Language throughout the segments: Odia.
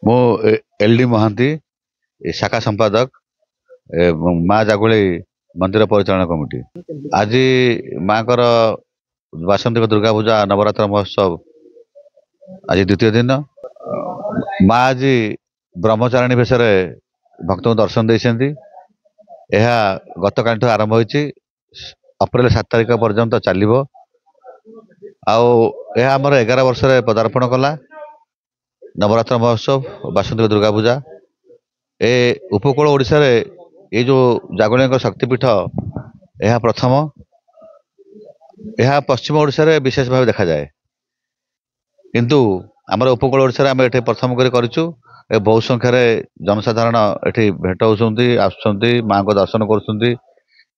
ମୁଁ ଏଲଡି ମହାନ୍ତି ଶାଖା ସମ୍ପାଦକ ମା ଜାଗୁଳି ମନ୍ଦିର ପରିଚାଳନା କମିଟି। ଆଜି ମାଙ୍କର ବାସନ୍ତିକ ଦୁର୍ଗା ପୂଜା ନବରାତ୍ର ମହୋତ୍ସବ ଆଜି ଦ୍ୱିତୀୟ ଦିନ। ମା ଆଜି ବ୍ରହ୍ମଚାରିଣୀ ବେଶରେ ଭକ୍ତଙ୍କୁ ଦର୍ଶନ ଦେଇଛନ୍ତି। ଏହା ଗତକାଲିଠୁ ଆରମ୍ଭ ହୋଇଛି, ଅପ୍ରେଲ 7 ତାରିଖ ପର୍ଯ୍ୟନ୍ତ ଚାଲିବ। ଆଉ ଏହା ଆମର 11 ବର୍ଷରେ ପଦାର୍ପଣ କଲା ନବରାତ୍ର ମହୋତ୍ସବ ବାସନ୍ତିକ ଦୁର୍ଗା ପୂଜା। ଏ ଉପକୂଳ ଓଡ଼ିଶାରେ ଏଇ ଯେଉଁ ଜାଗୁଳିଙ୍କ ଶକ୍ତିପୀଠ ଏହା ପ୍ରଥମ। ଏହା ପଶ୍ଚିମ ଓଡ଼ିଶାରେ ବିଶେଷ ଭାବେ ଦେଖାଯାଏ, କିନ୍ତୁ ଆମର ଉପକୂଳ ଓଡ଼ିଶାରେ ଆମେ ଏଠି ପ୍ରଥମ କରି କରିଛୁ। ବହୁ ସଂଖ୍ୟାରେ ଜନସାଧାରଣ ଏଠି ଭେଟ ହେଉଛନ୍ତି, ଆସୁଛନ୍ତି, ମାଙ୍କ ଦର୍ଶନ କରୁଛନ୍ତି।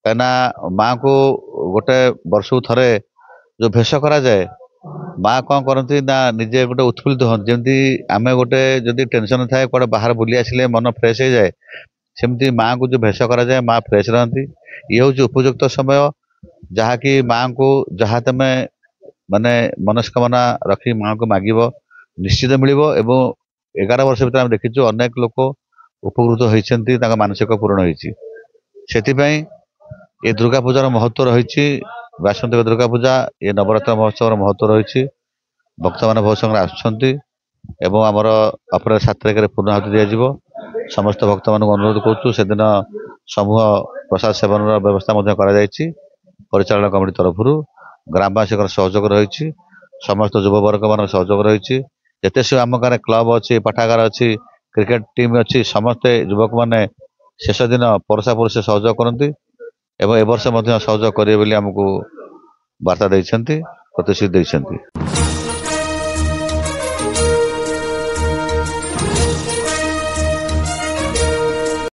କାହିଁକିନା ମାଙ୍କୁ ଗୋଟେ ବର୍ଷକୁ ଥରେ ଯେଉଁ ଭେଷ କରାଯାଏ, ମା କ'ଣ କରନ୍ତି ନା ନିଜେ ଗୋଟେ ଉତ୍ଫୁଲ୍ଲିତ ହୁଅନ୍ତି। ଯେମିତି ଆମେ ଗୋଟେ ଯଦି ଟେନସନ୍ ଥାଏ, କୁଆଡ଼େ ବାହାରେ ବୁଲି ଆସିଲେ ମନ ଫ୍ରେଶ ହେଇଯାଏ, ସେମିତି ମାଙ୍କୁ ଯେଉଁ ଭେଷ କରାଯାଏ ମା ଫ୍ରେଶ ରହନ୍ତି। ଇଏ ହେଉଛି ଉପଯୁକ୍ତ ସମୟ, ଯାହାକି ମାଙ୍କୁ ଯାହା ତମେ ମାନେ ମନସ୍କାମନା ରଖି ମାଙ୍କୁ ମାଗିବ ନିଶ୍ଚିତ ମିଳିବ। ଏବଂ 11 ବର୍ଷ ଭିତରେ ଆମେ ଦେଖିଛୁ ଅନେକ ଲୋକ ଉପକୃତ ହୋଇଛନ୍ତି, ତାଙ୍କ ମାନସିକ ପୂରଣ ହୋଇଛି। ସେଥିପାଇଁ ଏ ଦୁର୍ଗା ପୂଜାର ମହତ୍ତ୍ୱ ରହିଛି। ବାସନ୍ତିକ ଦୁର୍ଗା ପୂଜା ଏ ନବରାତ୍ର ମହୋତ୍ସବର ମହତ୍ତ୍ୱ ରହିଛି। ଭକ୍ତମାନେ ବହୁ ସଂଖ୍ୟାରେ ଆସୁଛନ୍ତି ଏବଂ ଆମର ଅପ୍ରେଲ 7 ତାରିଖରେ ପୂର୍ଣ୍ଣାହୁତି ଦିଆଯିବ। ସମସ୍ତ ଭକ୍ତମାନଙ୍କୁ ଅନୁରୋଧ କରୁଛୁ, ସେଦିନ ସମୂହ ପ୍ରସାଦ ସେବନର ବ୍ୟବସ୍ଥା ମଧ୍ୟ କରାଯାଇଛି ପରିଚାଳନା କମିଟି ତରଫରୁ। ଗ୍ରାମବାସୀଙ୍କର ସହଯୋଗ ରହିଛି, ସମସ୍ତ ଯୁବବର୍ଗମାନଙ୍କର ସହଯୋଗ ରହିଛି। ଯେତେ ସବୁ ଆମ ଗାଁରେ କ୍ଲବ ଅଛି, ପାଠାଗାର ଅଛି, କ୍ରିକେଟ ଟିମ୍ ଅଛି, ସମସ୍ତେ ଯୁବକମାନେ ଶେଷ ଦିନ ପରସା ପରସି ସହଯୋଗ କରନ୍ତି ଏବଂ ଏ ବର୍ଷ ମଧ୍ୟ ସହଯୋଗ କରିବେ ବୋଲି ଆମକୁ ବାର୍ତ୍ତା ଦେଇଛନ୍ତି, ପ୍ରତିଶ୍ରୁତି ଦେଇଛନ୍ତି।